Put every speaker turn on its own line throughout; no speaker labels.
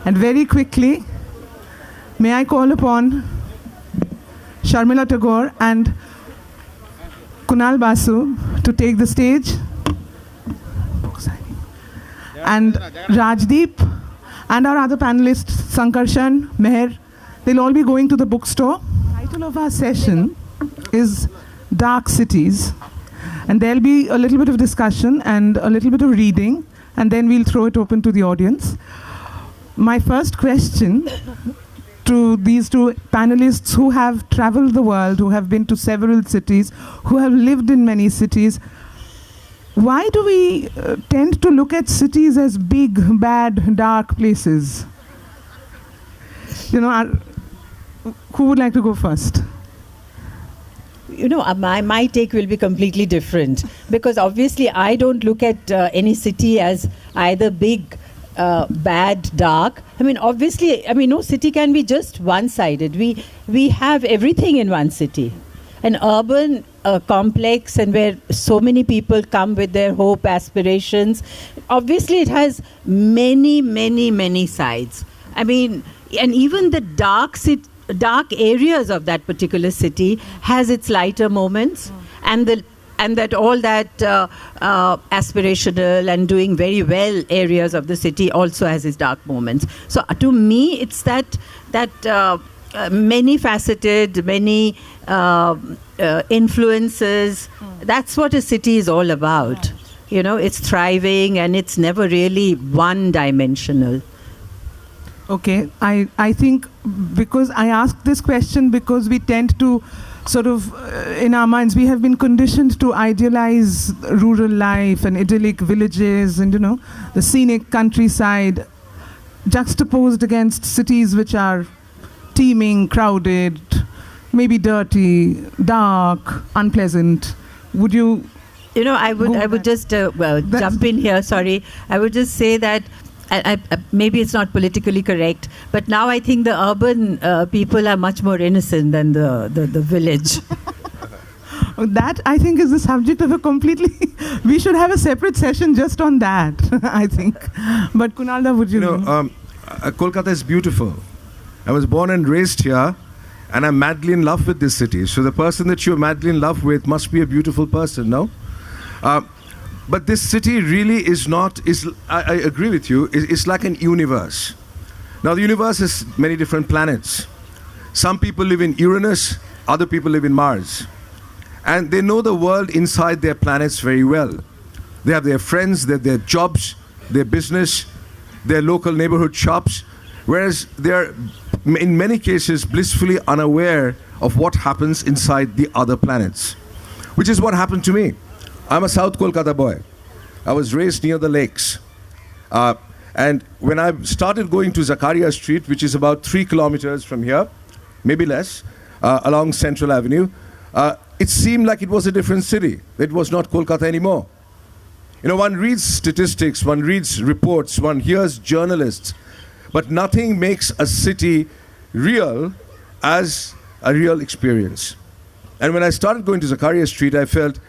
And very quickly, may I call upon Sharmila Tagore and Kunal Basu to take the stage. And Rajdeep and our other panelists, Sankarshan, Meher, they'll all be going to the bookstore. The title of our session is Dark Cities. And there'll be a little bit of discussion and a little bit of reading, and then we'll throw it open to the audience. My first question to these two panelists who have traveled the world, who have been to several cities, who have lived in many cities, why do we tend to look at cities as big, bad, dark places? You know, who would like to go first?
You know, my take will be completely different, because obviously I don't look at any city as either big, bad, dark. I mean, obviously, no city can be just one-sided. We have everything in one city. An urban complex, and where so many people come with their hope, aspirations. Obviously, it has many, many, many sides. I mean, and even the dark areas of that particular city has its lighter moments, and that all that aspirational and doing very well areas of the city also has its dark moments. So to me, it's that many faceted, many influences. That's what a city is all about. Right. You know, it's thriving and it's never really one-dimensional.
Okay, I think because I asked this question because we tend to sort of, in our minds, we have been conditioned to idealize rural life and idyllic villages and, you know, the scenic countryside juxtaposed against cities which are teeming, crowded, maybe dirty, dark, unpleasant. Would you?
You know, I would just jump in here. Sorry, I would just say that maybe it's not politically correct, but now I think the urban people are much more innocent than the village.
That, I think, is the subject of a completely... we should have a separate session just on that, I think. But Kunalda, would you know?
Kolkata is beautiful. I was born and raised here, and I'm madly in love with this city. So the person that you're madly in love with must be a beautiful person, no? But this city really is not, I agree with you, it's like an universe. Now the universe has many different planets. Some people live in Uranus, other people live in Mars. And they know the world inside their planets very well. They have their friends, they have their jobs, their business, their local neighborhood shops, whereas they're in many cases blissfully unaware of what happens inside the other planets, which is what happened to me. I'm a South Kolkata boy. I was raised near the lakes. And when I started going to Zakaria Street, which is about 3 kilometers from here, maybe less, along Central Avenue, it seemed like it was a different city. It was not Kolkata anymore. You know, one reads statistics, one reads reports, one hears journalists, but nothing makes a city real as a real experience. And when I started going to Zakaria Street, I felt,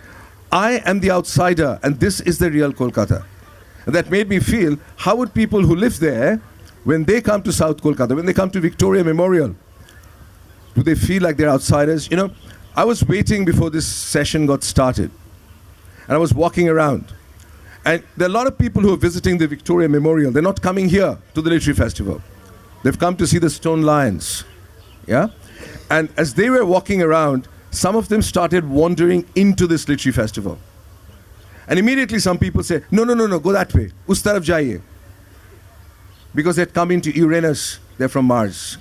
I am the outsider, and this is the real Kolkata. And that made me feel, how would people who live there, when they come to South Kolkata, when they come to Victoria Memorial, do they feel like they're outsiders? You know, I was waiting before this session got started, and I was walking around. And there are a lot of people who are visiting the Victoria Memorial. They're not coming here to the Literary Festival. They've come to see the stone lions. Yeah? And as they were walking around, some of them started wandering into this Literary Festival. And immediately some people say, no, go that way. Us taraf jaiye. Because they'd come into Uranus, they're from Mars.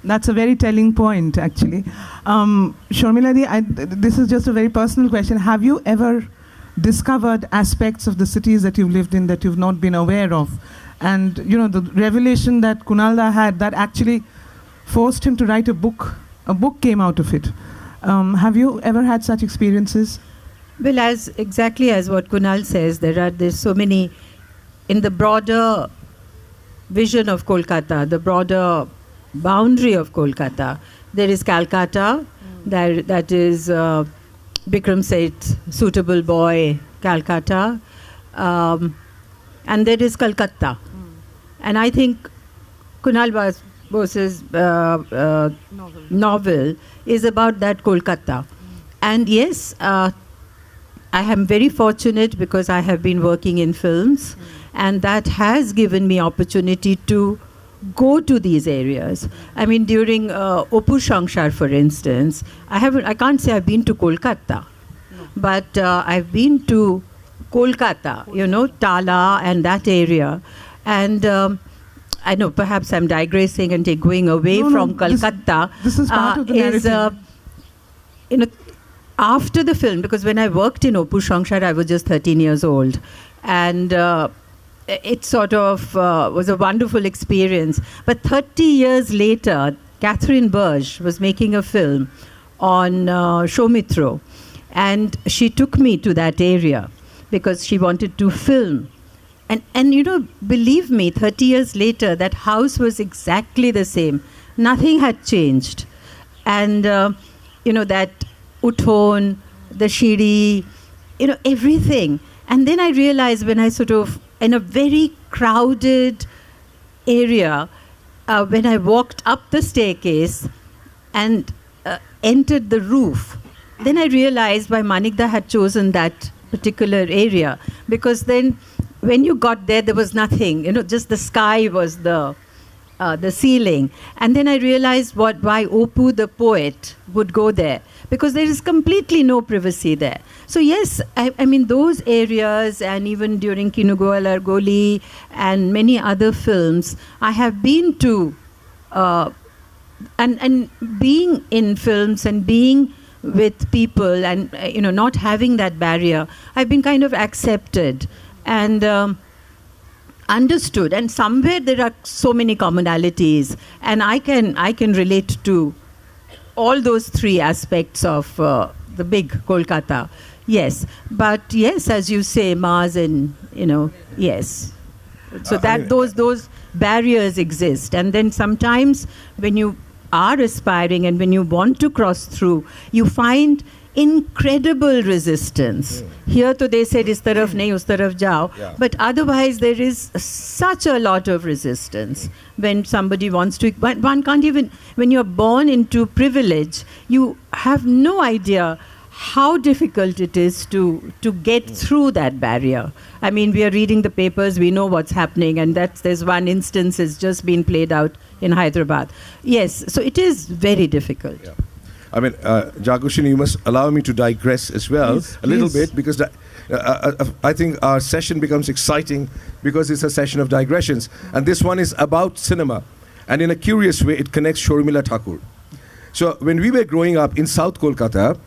That's a very telling point, actually. Sharmila, this is just a very personal question. Have you ever discovered aspects of the cities that you've lived in that you've not been aware of? And, you know, the revelation that Kunalda had, that actually forced him to write a book. A book came out of it. Have you ever had such experiences?
Well, exactly as what Kunal says, there's so many, in the broader vision of Kolkata, the broader boundary of Kolkata, there is Calcutta, that is Bikram Seth, suitable boy, Calcutta. and there is Kolkata. And I think Kunal Basu's novel is about that Kolkata. And yes, I am very fortunate because I have been working in films, and that has given me opportunity to go to these areas. I mean, during Opu Shangshar, for instance, I can't say I've been to Kolkata, but I've been to Kolkata, you know, Tala and that area. And I know perhaps I'm digressing and going away from Kolkata.
This is part of the narrative.
You know, after the film, because when I worked in Opu Shangshar, I was just 13 years old. And it sort of was a wonderful experience. But 30 years later, Catherine Berge was making a film on Shomitra. And she took me to that area because she wanted to film. And you know, believe me, 30 years later, that house was exactly the same. Nothing had changed. And, you know, that uthon, the shiri, you know, everything. And then I realized when I sort of, in a very crowded area, when I walked up the staircase and entered the roof, then I realized why Manikda had chosen that particular area. Because then when you got there, there was nothing. You know, just the sky was the ceiling. And then I realized why Opu the poet would go there. Because there is completely no privacy there. So yes, I mean, those areas, and even during Kinugo Alargoli and many other films, I have been to, and being in films and being with people and, you know, not having that barrier, I've been kind of accepted and understood. And somewhere there are so many commonalities, and I can relate to all those three aspects of the big Kolkata. Yes, but yes, as you say, Mars and, you know, yes. So that those barriers exist. And then sometimes when you are aspiring and when you want to cross through, you find incredible resistance. Here to they said, is taraf nahi, us taraf jao. Yeah. But otherwise there is such a lot of resistance when somebody wants to, one can't even, when you're born into privilege, you have no idea how difficult it is to get through that barrier. I mean, we are reading the papers, we know what's happening, and there's one instance has just been played out in Hyderabad. Yes, so it is very difficult. Yeah.
I mean, Jagushini, you must allow me to digress as well a little bit, because I think our session becomes exciting because it's a session of digressions. And this one is about cinema. And in a curious way, it connects Sharmila Tagore. So when we were growing up in South Kolkata,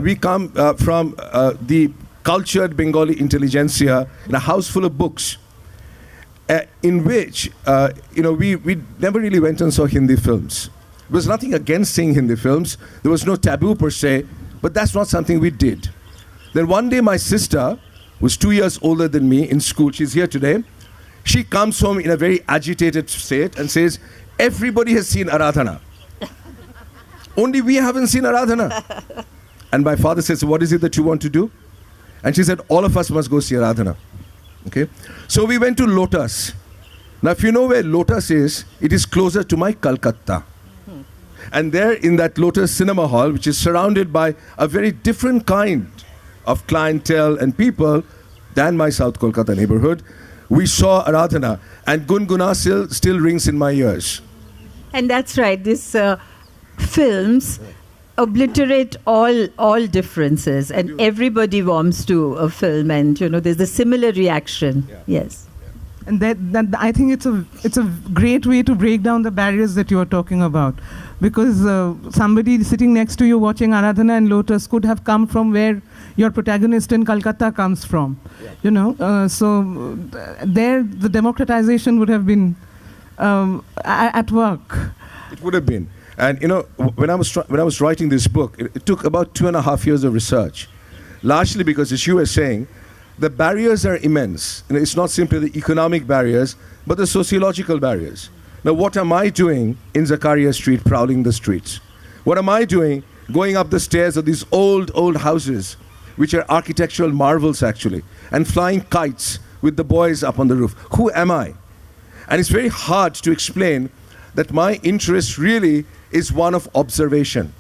we come from the cultured Bengali intelligentsia in a house full of books, in which, you know, we never really went and saw Hindi films. There was nothing against seeing Hindi films. There was no taboo per se, but that's not something we did. Then one day my sister, who was 2 years older than me in school, she's here today, she comes home in a very agitated state and says, everybody has seen Aradhana. Only we haven't seen Aradhana. And my father says, what is it that you want to do? And she said, all of us must go see Aradhana. Okay? So we went to Lotus. Now, if you know where Lotus is, it is closer to my Calcutta. And there in that Lotus Cinema Hall, which is surrounded by a very different kind of clientele and people than my South Kolkata neighborhood, we saw Aradhana. And Gunguna still rings in my ears.
And that's right. These films obliterate all differences, and everybody warms to a film, and, you know, there's a similar reaction. Yeah. Yes.
And that I think it's a great way to break down the barriers that you are talking about, because somebody sitting next to you watching Aradhana and Lotus could have come from where your protagonist in Calcutta comes from. Yeah. You know, so there the democratization would have been at work.
It would have been. And you know, when I was writing this book, it took about 2.5 years of research, largely because, as you were saying, the barriers are immense. You know, it's not simply the economic barriers, but the sociological barriers. Now, what am I doing in Zakaria Street, prowling the streets? What am I doing going up the stairs of these old houses, which are architectural marvels actually, and flying kites with the boys up on the roof. Who am I? And it's very hard to explain that my interest really is one of observation.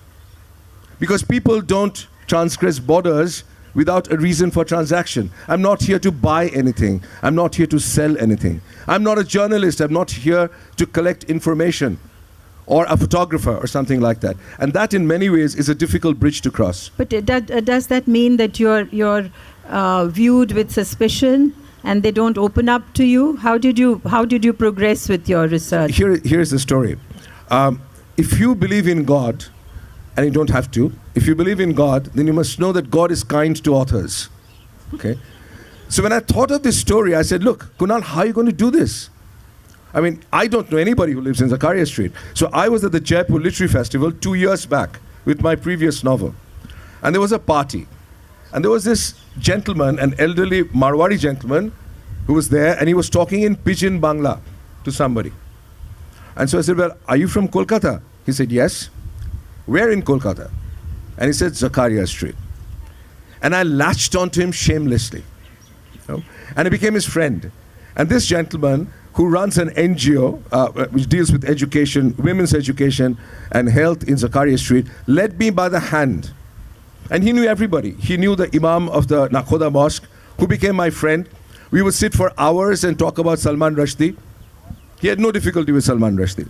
Because people don't transgress borders without a reason for transaction. I'm not here to buy anything. I'm not here to sell anything. I'm not a journalist. I'm not here to collect information or a photographer or something like that. And that in many ways is a difficult bridge to cross.
But does that mean that you're viewed with suspicion and they don't open up to you? How did you progress with your research?
Here's the story. If you believe in God, and you don't have to, if you believe in God, then you must know that God is kind to authors. Okay? So when I thought of this story, I said, look, Kunal, how are you going to do this? I mean, I don't know anybody who lives in Zakaria Street. So I was at the Jaipur Literary Festival 2 years back with my previous novel. And there was a party. And there was this gentleman, an elderly Marwari gentleman, who was there, and he was talking in Pidgin Bangla to somebody. And so I said, well, are you from Kolkata? He said, yes. Where in Kolkata? And he said, Zakaria Street. And I latched onto him shamelessly. You know? And I became his friend. And this gentleman, who runs an NGO which deals with education, women's education and health in Zakaria Street, led me by the hand. And he knew everybody. He knew the Imam of the Nakhoda Mosque, who became my friend. We would sit for hours and talk about Salman Rushdie. He had no difficulty with Salman Rushdie.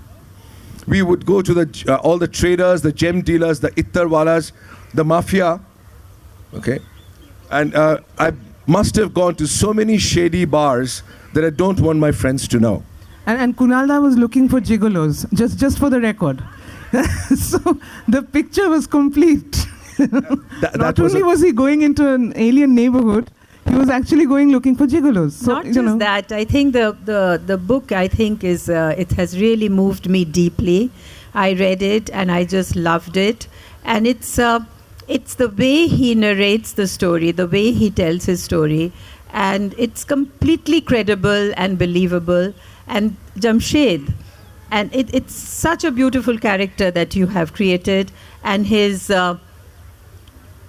We would go to all the traders, the gem dealers, the ittarwalas, the mafia. Okay? And I must have gone to so many shady bars that I don't want my friends to know.
And Kunalda was looking for gigolos, just for the record. So the picture was complete. Not only was he going into an alien neighborhood, he was actually looking for gigolos. So,
not just that. I think the book, I think, is it has really moved me deeply. I read it and I just loved it. And it's the way he narrates the story, the way he tells his story, and it's completely credible and believable. And Jamshed, and it's such a beautiful character that you have created. And his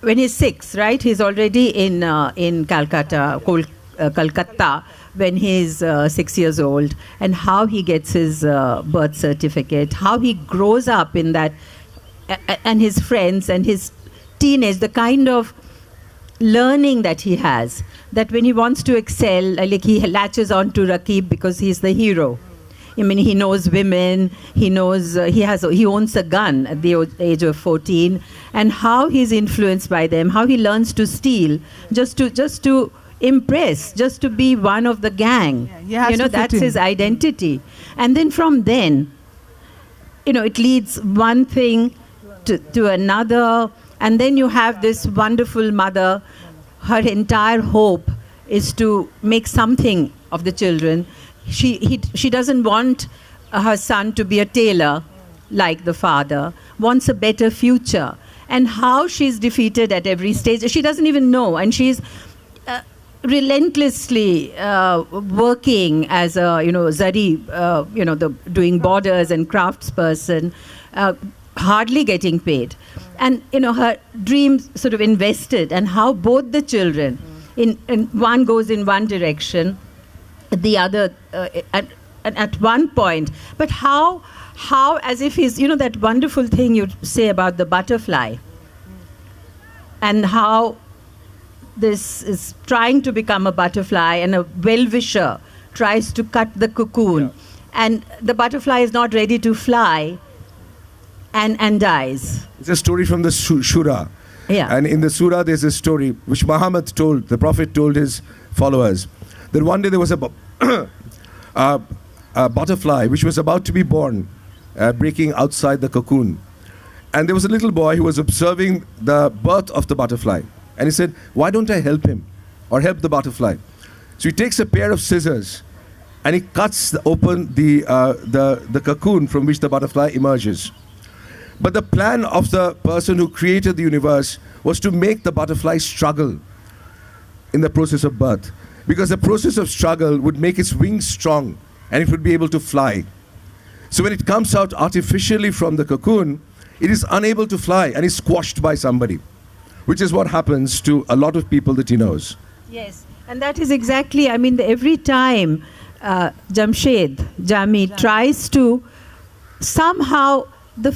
when he's 6, right? He's already in Calcutta, Kolkata, when he's 6 years old, and how he gets his birth certificate, how he grows up in that, and his friends and his teenage, the kind of learning that he has, that when he wants to excel, like he latches on to Rakib because he's the hero. I mean, he knows women, he knows, he owns a gun at the age of 14, and how he's influenced by them, how he learns to steal, just to impress, just to be one of the gang.
Yeah,
that's his identity. And then from then, it leads one thing to another, and then you have this wonderful mother. Her entire hope is to make something of the children. She doesn't want her son to be a tailor like the father, wants a better future. And how she's defeated at every stage, she doesn't even know. And she's relentlessly working as a, Zari, doing borders and craftsperson, hardly getting paid. And, her dreams sort of invested, and how both the children, in one goes in one direction, the other at one point, but how as if he's, that wonderful thing you say about the butterfly, and how this is trying to become a butterfly, and a well-wisher tries to cut the cocoon, and the butterfly is not ready to fly and dies.
It's a story from the Shura.
Yeah.
And in the Surah there's a story which Muhammad told, the Prophet told his followers, that one day there was a butterfly which was about to be born, breaking outside the cocoon. And there was a little boy who was observing the birth of the butterfly. And he said, why don't I help him or help the butterfly? So he takes a pair of scissors and he cuts open the cocoon from which the butterfly emerges. But the plan of the person who created the universe was to make the butterfly struggle in the process of birth. Because the process of struggle would make its wings strong and it would be able to fly. So when it comes out artificially from the cocoon, it is unable to fly and is squashed by somebody, which is what happens to a lot of people that he knows.
Yes, And that is exactly, I mean, every time Jami tries to somehow the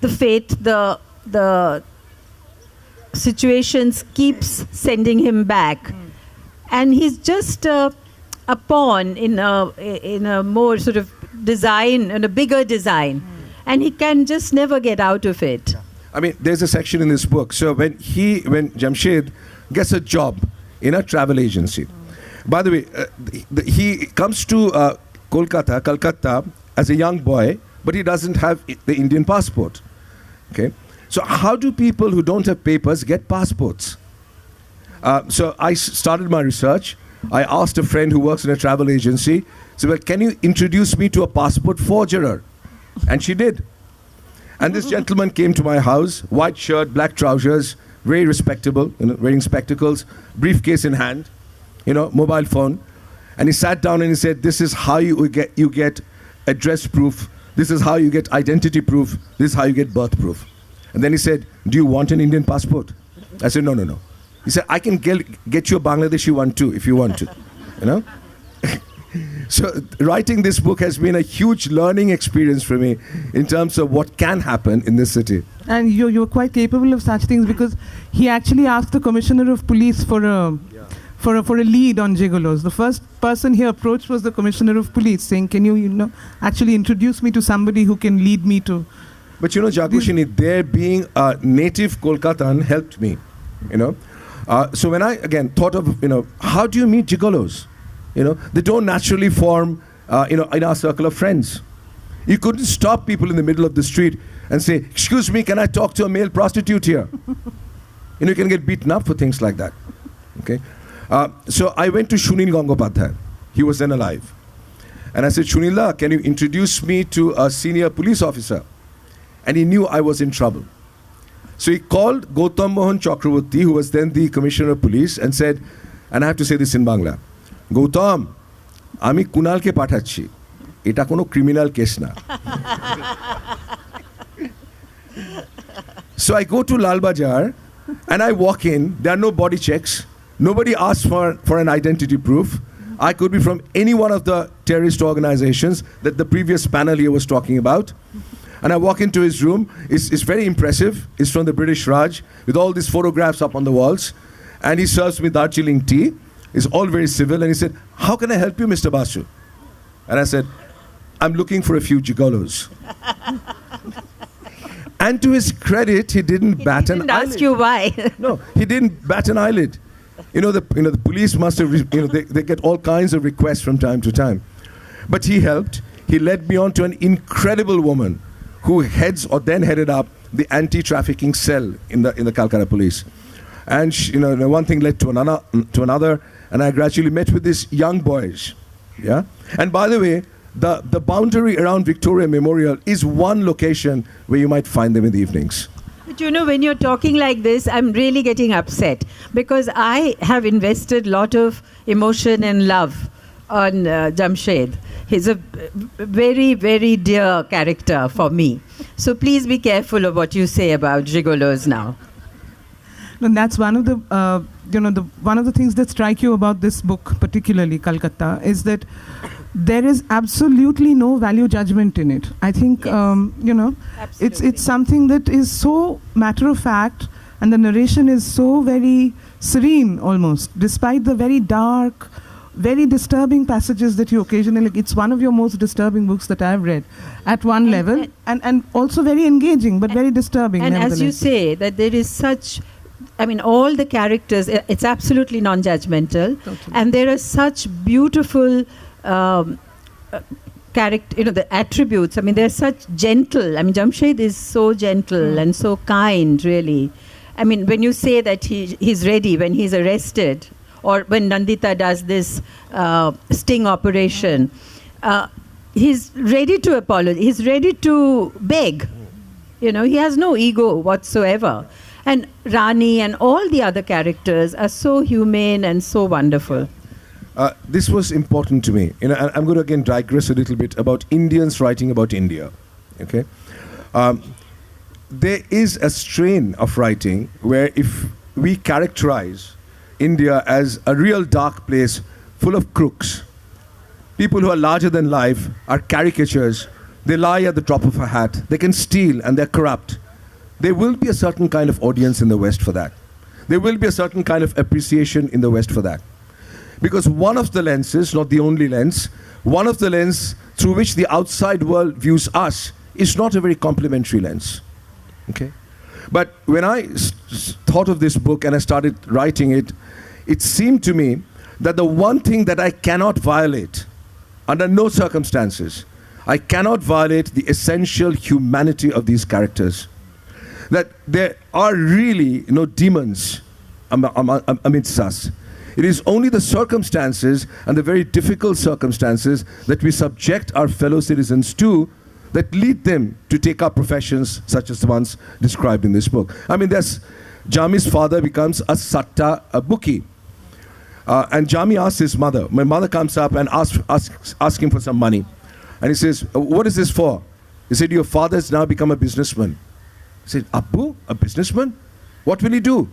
fate, the situations keeps sending him back. And he's just a pawn in a more sort of design, in a bigger design. And he can just never get out of it.
I mean, there's a section in this book. So when Jamshed gets a job in a travel agency, by the way, he comes to Kolkata as a young boy, but he doesn't have the Indian passport. Okay, so how do people who don't have papers get passports? So I started my research. I asked a friend who works in a travel agency, so, well, can you introduce me to a passport forger? And she did. And this gentleman came to my house, white shirt, black trousers, very respectable, wearing spectacles, briefcase in hand, mobile phone. And he sat down and he said, this is how you get address proof. This is how you get identity proof. This is how you get birth proof. And then he said, do you want an Indian passport? I said, no. He said, I can get you a Bangladeshi one too, if you want to, So writing this book has been a huge learning experience for me in terms of what can happen in this city.
And you're quite capable of such things, because he actually asked the commissioner of police for a lead on gigolos. The first person he approached was the commissioner of police, saying, can you actually introduce me to somebody who can lead me to...
But Jagushini, there being a native Kolkatan helped me, So when I, again, thought of, how do you meet gigolos? They don't naturally form, in our circle of friends. You couldn't stop people in the middle of the street and say, excuse me, can I talk to a male prostitute here? You can get beaten up for things like that. Okay. So I went to Shunil Gangopadhyay. He was then alive. And I said, Shunila, can you introduce me to a senior police officer? And he knew I was in trouble. So he called Gautam Mohan Chakraborty, who was then the commissioner of police, and said, and I have to say this in Bangla, Gautam, আমি কুনালকে পাঠাচ্ছি, এটা কোনো criminal case না. So I go to Lal Bazaar and I walk in. There are no body checks. Nobody asks for an identity proof. I could be from any one of the terrorist organizations that the previous panel here was talking about. And I walk into his room. It's very impressive. It's from the British Raj with all these photographs up on the walls. And he serves me Darjeeling tea. It's all very civil. And he said, how can I help you, Mr. Basu? And I said, I'm looking for a few gigolos. And to his credit, he didn't bat an eyelid.
He didn't ask you why.
No, he didn't bat an eyelid. The police must have, they get all kinds of requests from time to time. But he helped. He led me on to an incredible woman who heads or then headed up the anti-trafficking cell in the Calcutta police. And one thing led to another, and I gradually met with these young boys. Yeah. And by the way, the boundary around Victoria Memorial is one location where you might find them in the evenings.
But when you're talking like this, I'm really getting upset, because I have invested a lot of emotion and love on Jamshed. He's a very, very dear character for me. So please be careful of what you say about gigolos now.
And that's one of the, one of the things that strike you about this book, particularly Calcutta, is that there is absolutely no value judgment in it. I think, it's something that is so matter of fact, and the narration is so very serene almost, despite the very dark, very disturbing passages that you occasionally, it's one of your most disturbing books that I've read at one level, and also very engaging, but very disturbing.
And as you say, that there is such, all the characters, it's absolutely non-judgmental. Totally. And there are such beautiful character, the attributes. They're such gentle. Jamshed is so gentle and so kind, really. When you say that he's ready when he's arrested, or when Nandita does this sting operation, he's ready to apologize. He's ready to beg. He has no ego whatsoever. And Rani and all the other characters are so humane and so wonderful.
This was important to me. I'm going to again digress a little bit about Indians writing about India. Okay, there is a strain of writing where if we characterize India as a real dark place full of crooks. People who are larger than life are caricatures. They lie at the drop of a hat. They can steal and they're corrupt. There will be a certain kind of audience in the West for that. There will be a certain kind of appreciation in the West for that. Because one of the lenses, not the only lens, one of the lenses through which the outside world views us is not a very complimentary lens. Okay? But when I thought of this book and I started writing it, it seemed to me that the one thing that I cannot violate, under no circumstances, I cannot violate the essential humanity of these characters. That there are really demons amidst us. It is only the circumstances and the very difficult circumstances that we subject our fellow citizens to that lead them to take up professions such as the ones described in this book. I mean, Jami's father becomes a satta, a bookie. And Jami asks his mother. My mother comes up and asks him for some money. And he says, what is this for? He said, your father has now become a businessman. He said, Abbu, a businessman? What will he do?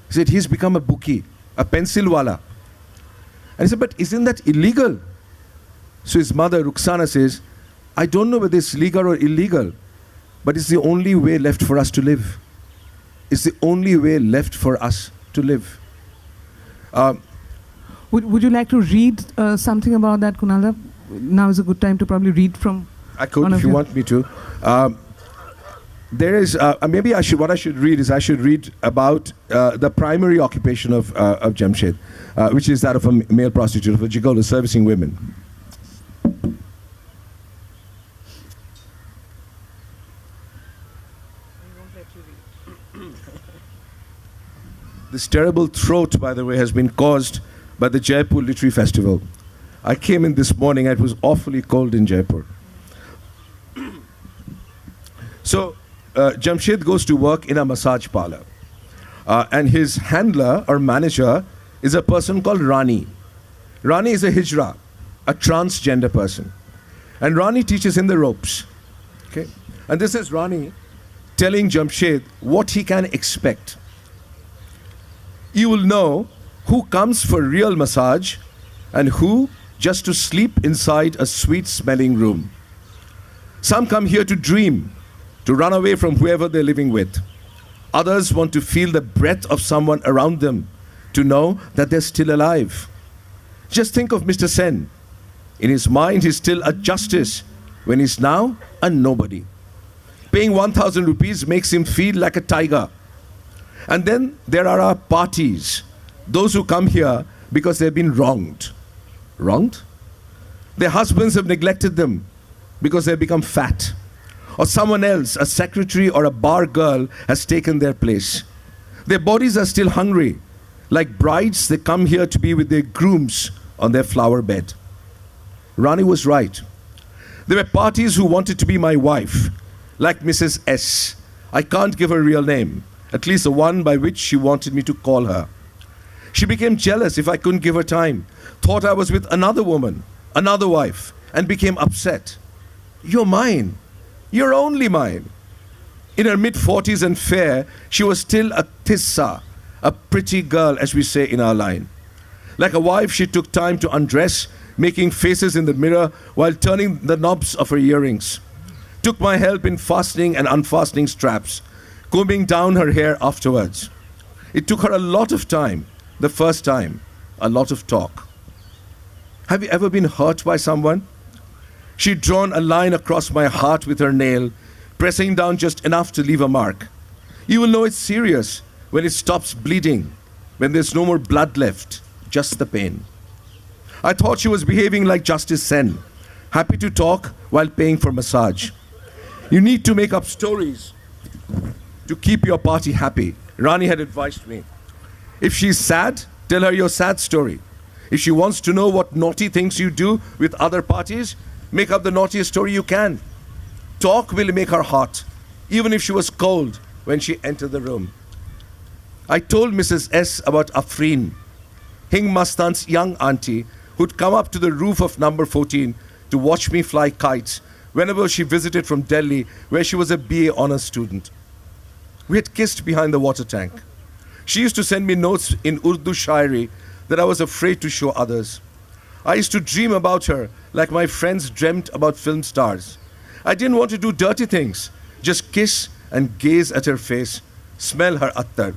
He said, he's become a bookie, a pencil wala. And he said, but isn't that illegal? So his mother, Ruxana, says, I don't know whether it's legal or illegal, but it's the only way left for us to live. It's the only way left for us to live.
Would you like to read something about that, Kunal? Now is a good time to probably read from.
I could, if you want me to. There is maybe what I should read is I should read about the primary occupation of Jamshed, which is that of a male prostitute, of a gigolo servicing women. This terrible throat, by the way, has been caused by the Jaipur Literary Festival. I came in this morning and it was awfully cold in Jaipur. So Jamshed goes to work in a massage parlor. And his handler or manager is a person called Rani. Rani is a hijra, a transgender person. And Rani teaches him the ropes. Okay? And this is Rani telling Jamshed what he can expect. You will know who comes for real massage and who just to sleep inside a sweet-smelling room. Some come here to dream, to run away from whoever they're living with. Others want to feel the breath of someone around them, to know that they're still alive. Just think of Mr. Sen. In his mind, he's still a justice, when he's now a nobody. Paying 1,000 rupees makes him feel like a tiger. And then there are our parties, those who come here because they've been wronged. Wronged? Their husbands have neglected them because they've become fat. Or someone else, a secretary or a bar girl, has taken their place. Their bodies are still hungry. Like brides, they come here to be with their grooms on their flower bed. Rani was right. There were parties who wanted to be my wife, like Mrs. S. I can't give her real name, at least the one by which she wanted me to call her. She became jealous if I couldn't give her time, thought I was with another woman, another wife, and became upset. You're mine. You're only mine. In her mid-40s and fair, she was still a tissa, a pretty girl, as we say in our line. Like a wife, she took time to undress, making faces in the mirror while turning the knobs of her earrings. Took my help in fastening and unfastening straps, combing down her hair afterwards. It took her a lot of time, the first time, a lot of talk. Have you ever been hurt by someone? She'd drawn a line across my heart with her nail, pressing down just enough to leave a mark. You will know it's serious when it stops bleeding, when there's no more blood left, just the pain. I thought she was behaving like Justice Sen, happy to talk while paying for massage. You need to make up stories to keep your party happy, Rani had advised me. If she's sad, tell her your sad story. If she wants to know what naughty things you do with other parties, make up the naughtiest story you can. Talk will make her hot, even if she was cold when she entered the room. I told Mrs. S about Afreen, Hing Mastan's young auntie, who'd come up to the roof of number 14 to watch me fly kites whenever she visited from Delhi, where she was a BA honors student. We had kissed behind the water tank. She used to send me notes in Urdu shairi that I was afraid to show others. I used to dream about her like my friends dreamt about film stars. I didn't want to do dirty things, just kiss and gaze at her face, smell her attar.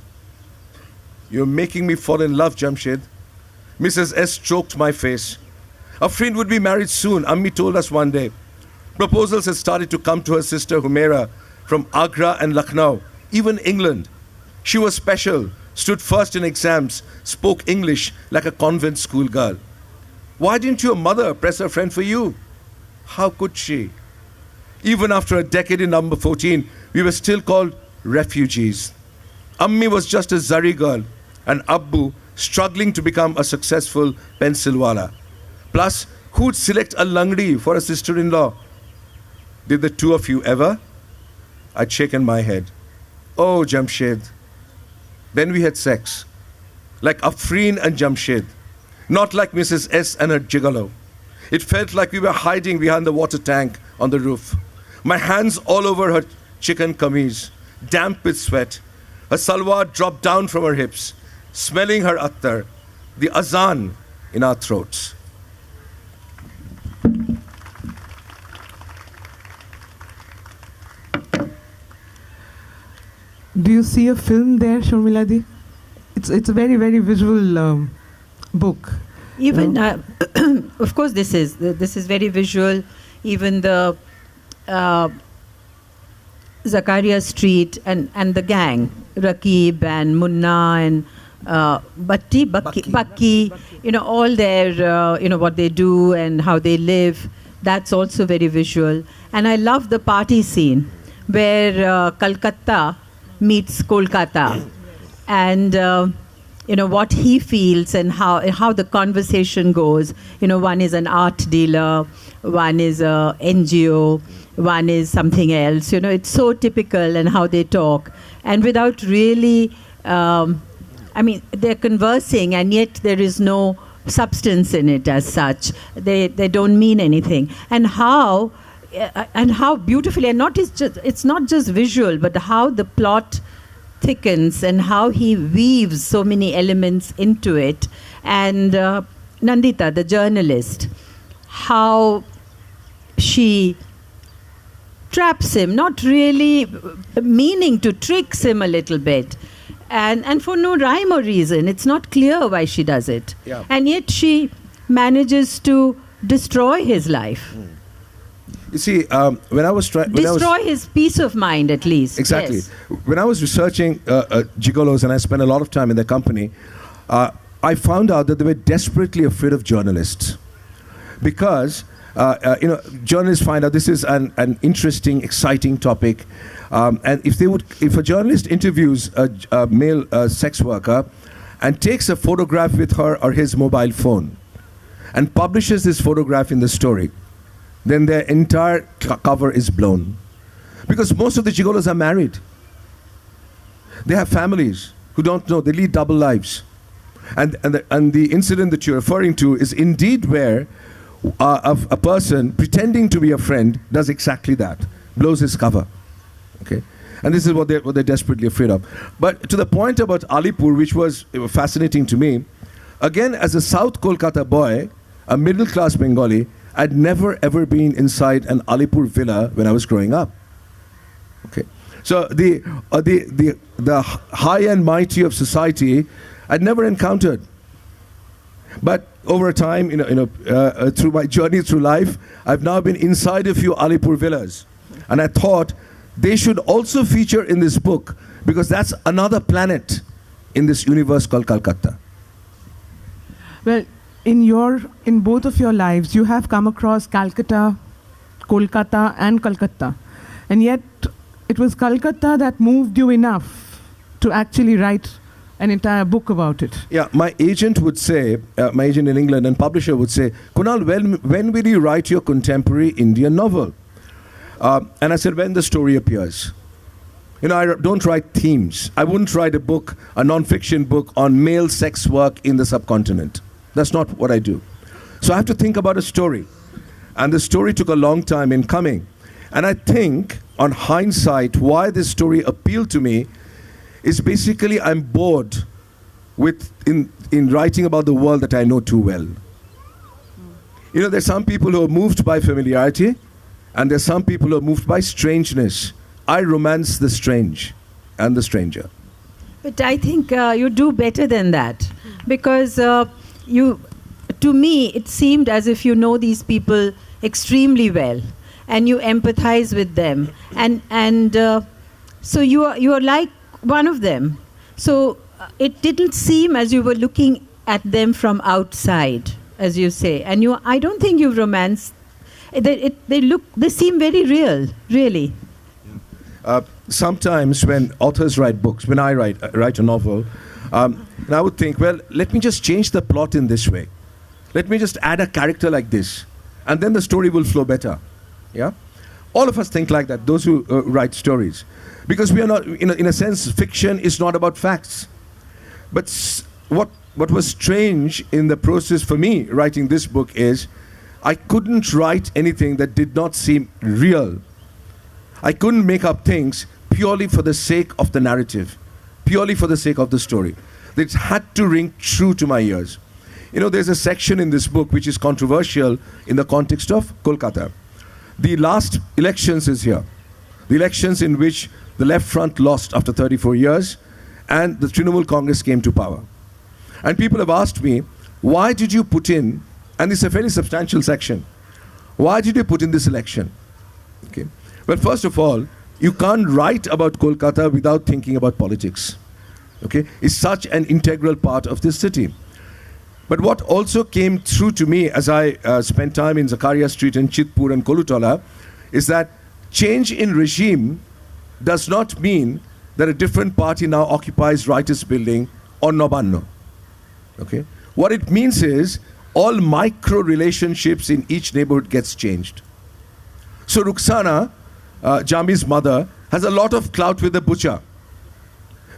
You're making me fall in love, Jamshed. Mrs. S stroked my face. A friend would be married soon, Ammi told us one day. Proposals had started to come to her sister Humaira from Agra and Lucknow, even England. She was special, stood first in exams, spoke English like a convent schoolgirl. Why didn't your mother press her friend for you? How could she? Even after a decade in number 14, we were still called refugees. Ammi was just a Zari girl, and Abbu struggling to become a successful pencilwala. Plus, who'd select a Langdi for a sister-in-law? Did the two of you ever? I'd shaken my head. Oh, Jamshed. Then we had sex. Like Afreen and Jamshed. Not like Mrs. S and her gigolo. It felt like we were hiding behind the water tank on the roof. My hands all over her chicken kameez, damp with sweat. Her salwar dropped down from her hips, smelling her attar, the azan in our throats.
Do you see a film there, Sharmila Di? It's a very, very visual book.
Even, of course, this is very visual. Even the Zakaria Street and the gang, Rakib and Munna and Bakki, all their, what they do and how they live. That's also very visual. And I love the party scene where Kolkata meets Kolkata, and what he feels and how the conversation goes. One is an art dealer, one is a NGO, one is something else. It's so typical and how they talk, and without really, they're conversing, and yet there is no substance in it as such. They don't mean anything, and how beautifully, and it's not just visual, but how the plot thickens and how he weaves so many elements into it. And Nandita, the journalist, how she traps him, not really meaning to, tricks him a little bit, and for no rhyme or reason. It's not clear why she does it.
Yeah.
And yet she manages to destroy his life.
You see, when I was trying...
Destroy his peace of mind, at least.
Exactly.
Yes.
When I was researching gigolos, and I spent a lot of time in their company, I found out that they were desperately afraid of journalists. Because, journalists find out this is an interesting, exciting topic. And if a journalist interviews a male sex worker and takes a photograph with her or his mobile phone and publishes this photograph in the story, then their entire cover is blown. Because most of the gigolos are married. They have families who don't know. They lead double lives. And the incident that you're referring to is indeed where a person pretending to be a friend does exactly that. Blows his cover. Okay? And this is what they're desperately afraid of. But to the point about Alipur, which was fascinating to me, again, as a South Kolkata boy, a middle-class Bengali, I'd never ever been inside an Alipur villa when I was growing up. Okay, so the high and mighty of society I'd never encountered. But over time, through my journey through life, I've now been inside a few Alipur villas, and I thought they should also feature in this book because that's another planet in this universe called Kolkata.
Well, in both of your lives, you have come across Kolkata, and Kolkata. And yet, it was Kolkata that moved you enough to actually write an entire book about it.
Yeah, my agent would say, my agent in England and publisher would say, Kunal, when will you write your contemporary Indian novel? And I said, when the story appears. I don't write themes. I wouldn't write a non-fiction book on male sex work in the subcontinent. That's not what I do. So I have to think about a story. And the story took a long time in coming. And I think, on hindsight, why this story appealed to me is basically I'm bored in writing about the world that I know too well. You know, there's some people who are moved by familiarity, and there's some people who are moved by strangeness. I romance the strange and the stranger.
But I think you do better than that, because to me, it seemed as if you know these people extremely well, and you empathize with them, and so you are like one of them. So it didn't seem as you were looking at them from outside, as you say, and I don't think you've romanced. They seem very real, really.
Sometimes when authors write books, when I write a novel, and I would think, well, let me just change the plot in this way. Let me just add a character like this, and then the story will flow better. Yeah, all of us think like that. Those who write stories, because we are not, in a sense, fiction is not about facts. But what was strange in the process for me writing this book is, I couldn't write anything that did not seem real. I couldn't make up things purely for the sake of the narrative, purely for the sake of the story. It had to ring true to my ears. You know, there's a section in this book which is controversial in the context of Kolkata. The last elections is here. The elections in which the left front lost after 34 years and the Trinamool Congress came to power. And people have asked me, why did you put in, and it's a very substantial section, why did you put in this election? Okay. Well, first of all, you can't write about Kolkata without thinking about politics. Okay? It's such an integral part of this city. But what also came through to me as I spent time in Zakaria Street and Chitpur and Kolutola is that change in regime does not mean that a different party now occupies Writers' Building or Nobanno. Okay? What it means is all micro relationships in each neighborhood gets changed. So Rukhsana, Jami's mother, has a lot of clout with the butcher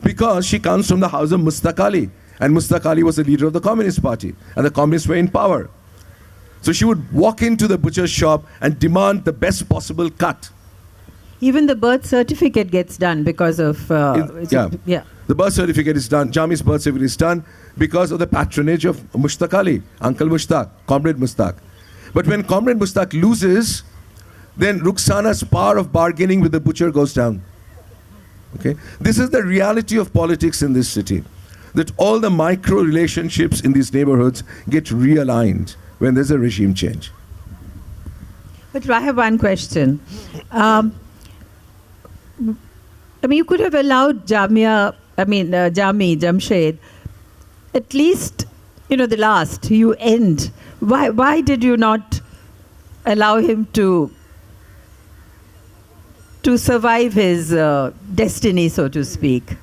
because she comes from the house of Mustaq Ali. And Mustaq Ali was the leader of the Communist Party, and the Communists were in power. So she would walk into the butcher's shop and demand the best possible cut.
Even the birth certificate gets done because of...
The birth certificate is done, Jami's birth certificate is done because of the patronage of Mushtaq Ali, Uncle Mushtaq, Comrade Mushtaq. But when Comrade Mushtaq loses, then Rukhsana's power of bargaining with the butcher goes down. Okay? This is the reality of politics in this city. That all the micro relationships in these neighborhoods get realigned when there's a regime change.
But I have one question. I mean, you could have allowed Jamshed, at least, the last, you end. Why did you not allow him to survive his destiny, so to speak?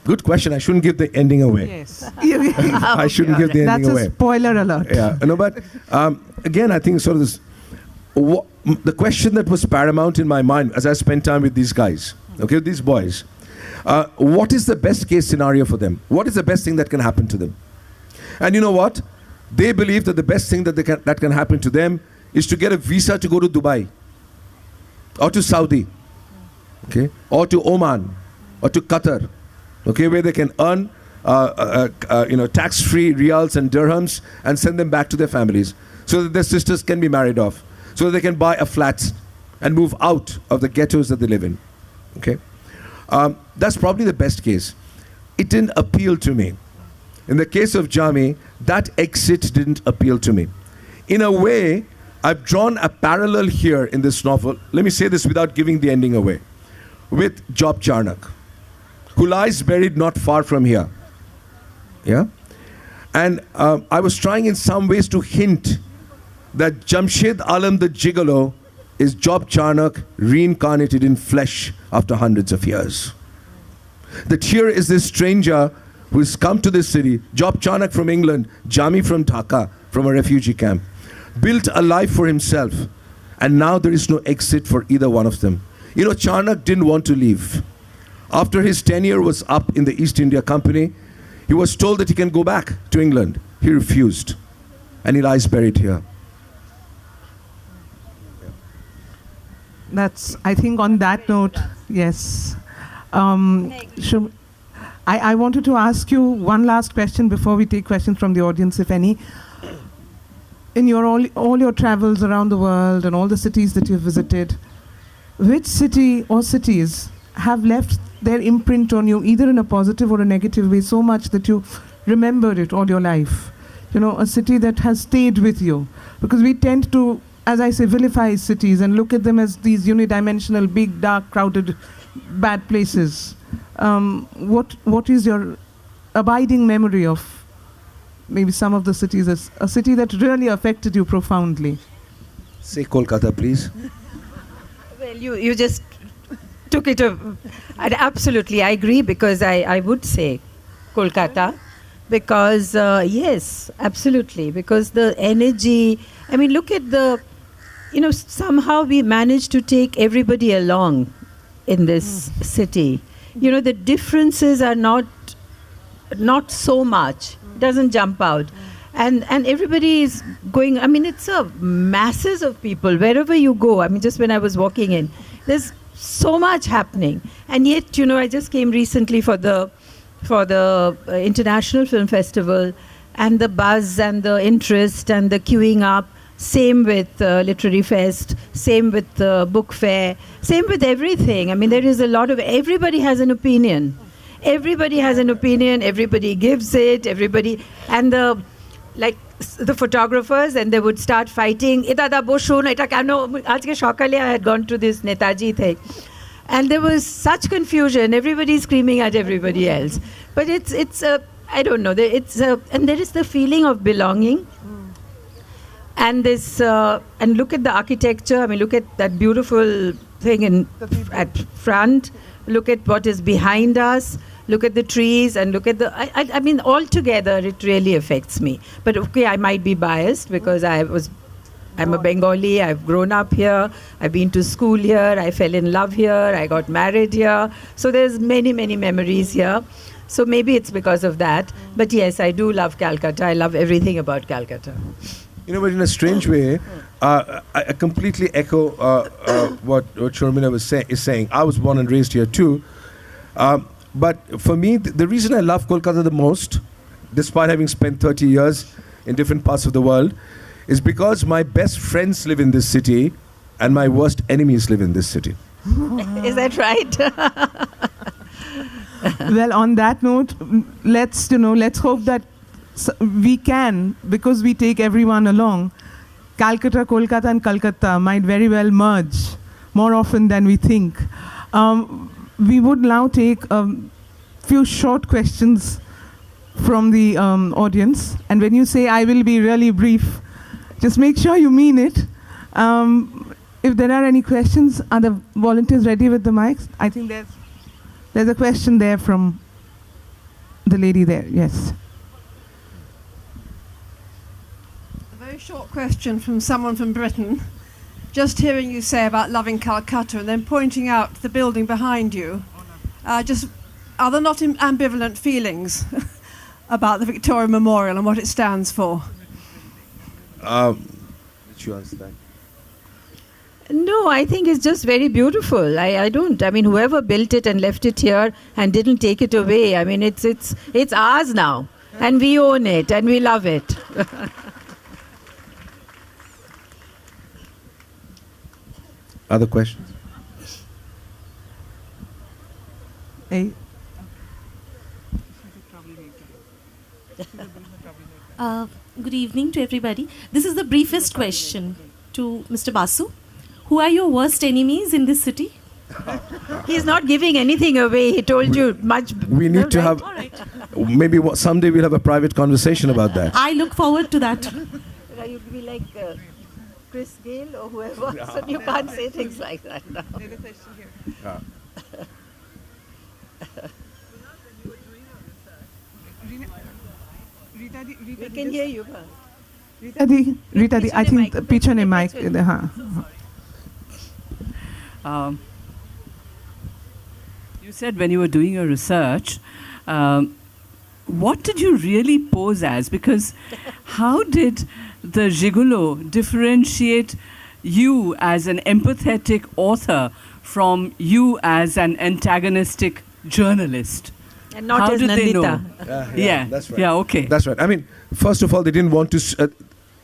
Good question. I shouldn't give the ending away.
Yes.
I shouldn't give the ending away.
That's a spoiler alert.
Yeah. No, but again, I think sort of this, the question that was paramount in my mind as I spent time with these guys, okay, these boys, what is the best case scenario for them? What is the best thing that can happen to them? And you know what? They believe that the best thing that can happen to them is to get a visa to go to Dubai, or to Saudi, okay, or to Oman, or to Qatar. Okay, where they can earn tax-free riyals and dirhams and send them back to their families so that their sisters can be married off, so that they can buy a flat and move out of the ghettos that they live in. Okay, that's probably the best case. It didn't appeal to me. In the case of Jami, that exit didn't appeal to me. In a way, I've drawn a parallel here in this novel. Let me say this without giving the ending away. With Job Charnock, who lies buried not far from here. Yeah? And I was trying in some ways to hint that Jamshed Alam the Gigolo is Job Charnock reincarnated in flesh after hundreds of years. That here is this stranger who has come to this city, Job Charnock from England, Jami from Dhaka, from a refugee camp, built a life for himself, and now there is no exit for either one of them. You know, Charnock didn't want to leave. After his tenure was up in the East India Company, he was told that he can go back to England. He refused, and he lies buried here.
That's, I think on that note, yes. I wanted to ask you one last question before we take questions from the audience, if any. In your all your travels around the world and all the cities that you've visited, which city or cities have left their imprint on you, either in a positive or a negative way, so much that you remembered it all your life? You know, a city that has stayed with you. Because we tend to, as I say, vilify cities and look at them as these unidimensional, big, dark, crowded, bad places. What is your abiding memory of maybe some of the cities, as a city that really affected you profoundly?
Say Kolkata, please.
Well, you just took it. Absolutely, I agree, because I would say Kolkata. Because, yes, absolutely. Because the energy, I mean, look at the, somehow we managed to take everybody along in this city. The differences are not so much. It doesn't jump out. And everybody is going, I mean, it's masses of people wherever you go. I mean, just when I was walking in, there's so much happening. And yet, I just came recently for the International Film Festival, and the buzz and the interest and the queuing up. Same with Literary Fest, same with the book fair, same with everything. I mean, there is a lot of, everybody has an opinion. Everybody has an opinion, everybody gives it, and the photographers, and they would start fighting. I had gone to this Netaji thing. And there was such confusion. Everybody screaming at everybody else. But it's I don't know. And there is the feeling of belonging. And this and look at the architecture. I mean, look at that beautiful thing at front. Look at what is behind us. Look at the trees and look at the. I mean, altogether, it really affects me. But okay, I might be biased because I'm a Bengali, I've grown up here, I've been to school here, I fell in love here, I got married here. So there's many, many memories here. So maybe it's because of that. But yes, I do love Calcutta. I love everything about Calcutta.
But in a strange way, I completely echo what Sharmila is saying. I was born and raised here too. But for me, the reason I love Kolkata the most, despite having spent 30 years in different parts of the world, is because my best friends live in this city and my worst enemies live in this city.
Is that right?
Well, on that note, let's hope that we can, because we take everyone along, Calcutta, Kolkata and Calcutta might very well merge more often than we think. We would now take a few short questions from the audience. And when you say, I will be really brief, just make sure you mean it. If there are any questions, are the volunteers ready with the mics? I think there's a question there from the lady there. Yes.
A very short question from someone from Britain. Just hearing you say about loving Calcutta and then pointing out the building behind you, are there not ambivalent feelings about the Victoria Memorial and what it stands for?
Did you answer that?
No, I think it's just very beautiful. I mean, whoever built it and left it here and didn't take it away, I mean, it's ours now. And we own it and we love it.
Other questions?
Hey.
Good evening to everybody. This is the briefest question to Mr. Basu. Who are your worst enemies in this city?
He's not giving anything away. He told you much.
We need to have, maybe someday we'll have a private conversation about that.
I look forward to that.
You'd be like Chris Gale or whoever, so you can't say things like that now.
There's a question here.
We can hear you.
Rita di, I think piche ne mic.
You said when you were doing your research, what did you really pose as? Because how did the gigolo differentiate you as an empathetic author from you as an antagonistic journalist?
And not
How
as
did they know?
Nandita.
Yeah,
that's right.
Yeah, okay.
That's right. I mean, first of all, they didn't want to.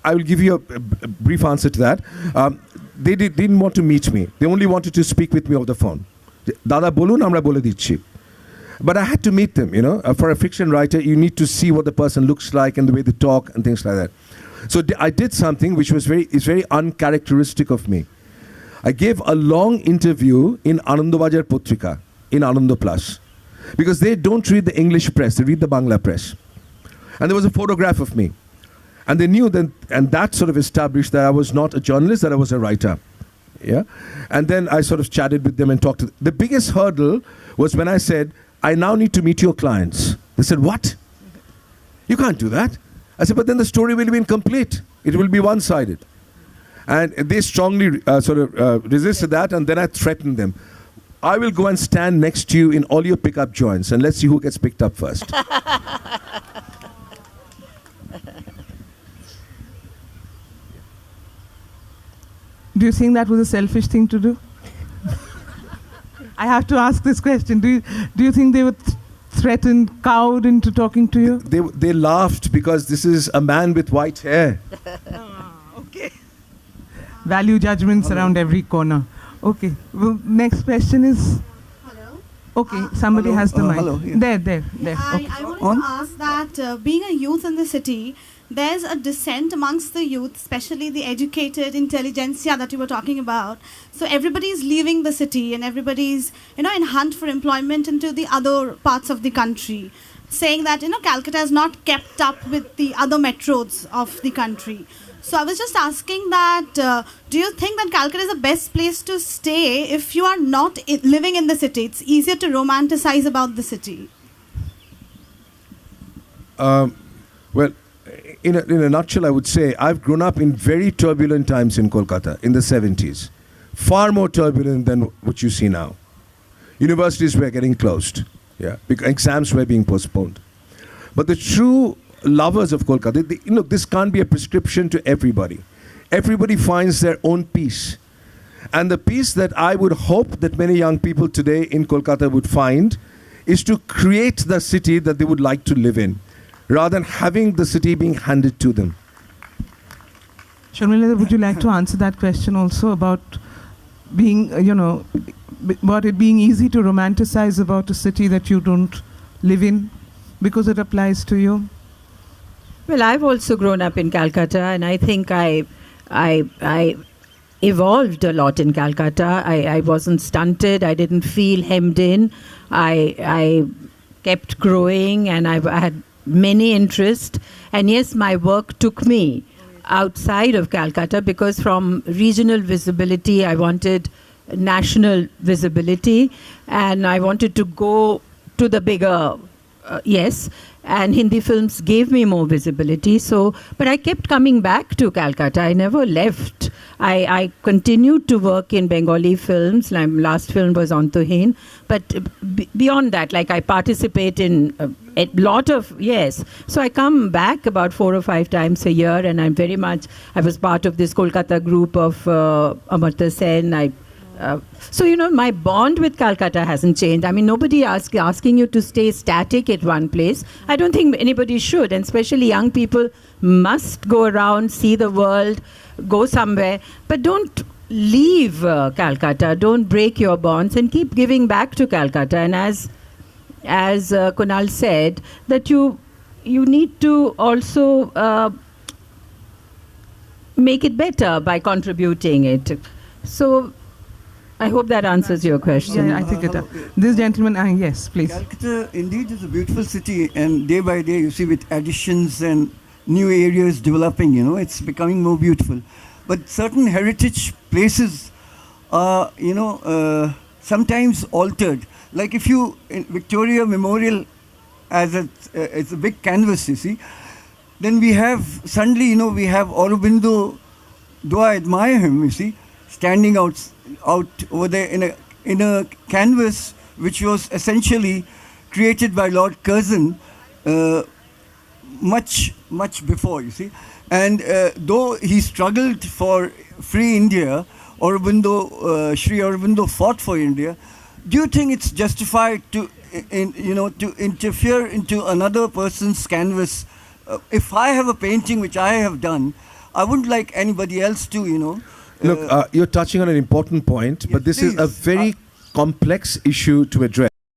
I will give you a brief answer to that. They didn't want to meet me. They only wanted to speak with me over the phone. Dada bolun, amra bole dicchi. But I had to meet them, you know. For a fiction writer, you need to see what the person looks like and the way they talk and things like that. So I did something which is very uncharacteristic of me. I gave a long interview in Anandobajar Potrika, in Anando Plus. Because they don't read the English press, they read the Bangla press. And there was a photograph of me. And they knew that, and that sort of established that I was not a journalist, that I was a writer. Yeah? And then I sort of chatted with them and talked to them. The biggest hurdle was when I said, I now need to meet your clients. They said, what? You can't do that. I said, but then the story will be incomplete. It will be one-sided. And they strongly resisted that, and then I threatened them. I will go and stand next to you in all your pickup joints, and let's see who gets picked up first.
Do you think that was a selfish thing to do? I have to ask this question. Do you think they were threatened, cowed into talking to you?
They laughed because this is a man with white hair.
Okay. Value judgments around every corner. Okay. Well, next question is.
Hello.
Okay, somebody
hello.
has the mic.
Hello, yeah.
There. Okay.
I wanted to ask that being a youth in the city, there's a dissent amongst the youth, especially the educated intelligentsia that you were talking about. So everybody's leaving the city and everybody's, in hunt for employment into the other parts of the country, saying that, Calcutta has not kept up with the other metros of the country. So I was just asking that, do you think that Calcutta is the best place to stay if you are not living in the city? It's easier to romanticize about the city.
Well, in a nutshell, I would say I've grown up in very turbulent times in Kolkata, in the 70s. Far more turbulent than what you see now. Universities were getting closed. Yeah, because exams were being postponed. But the true lovers of Kolkata, this can't be a prescription to everybody. Everybody finds their own peace. And the peace that I would hope that many young people today in Kolkata would find is to create the city that they would like to live in, rather than having the city being handed to them.
Sharmila, would you like to answer that question also about being, about it being easy to romanticize about a city that you don't live in because it applies to you?
Well, I've also grown up in Calcutta, and I think I evolved a lot in Calcutta. I wasn't stunted. I didn't feel hemmed in. I kept growing, and I had many interests. And yes, my work took me outside of Calcutta, because from regional visibility, I wanted national visibility, and I wanted to go to the bigger, and Hindi films gave me more visibility. So, but I kept coming back to Calcutta. I never left. I continued to work in Bengali films. My last film was Antoheen. But beyond that, I participate in a lot of, So I come back about 4 or 5 times a year, and I was part of this Kolkata group of Amartya Sen. So, my bond with Calcutta hasn't changed. I mean, nobody asking you to stay static at one place. I don't think anybody should, and especially young people must go around, see the world, go somewhere. But don't leave Calcutta. Don't break your bonds, and keep giving back to Calcutta. And as Kunal said, that you need to also make it better by contributing it. So I hope that answers your question.
Yeah, I think it does. This gentleman, yes, please.
Calcutta indeed is a beautiful city, and day by day you see with additions and new areas developing, it's becoming more beautiful. But certain heritage places are, sometimes altered. Like if you, in Victoria Memorial, it's a big canvas, you see, then we have, suddenly, we have Aurobindo, though I admire him, you see, standing out over there in a canvas which was essentially created by Lord Curzon much before, you see. And though he struggled for free India, Sri Aurobindo fought for India. Do you think it's justified to to interfere into another person's canvas. If I have a painting which I have done, I wouldn't like anybody else to,
Look, you're touching on an important point, but this is a very complex issue to address.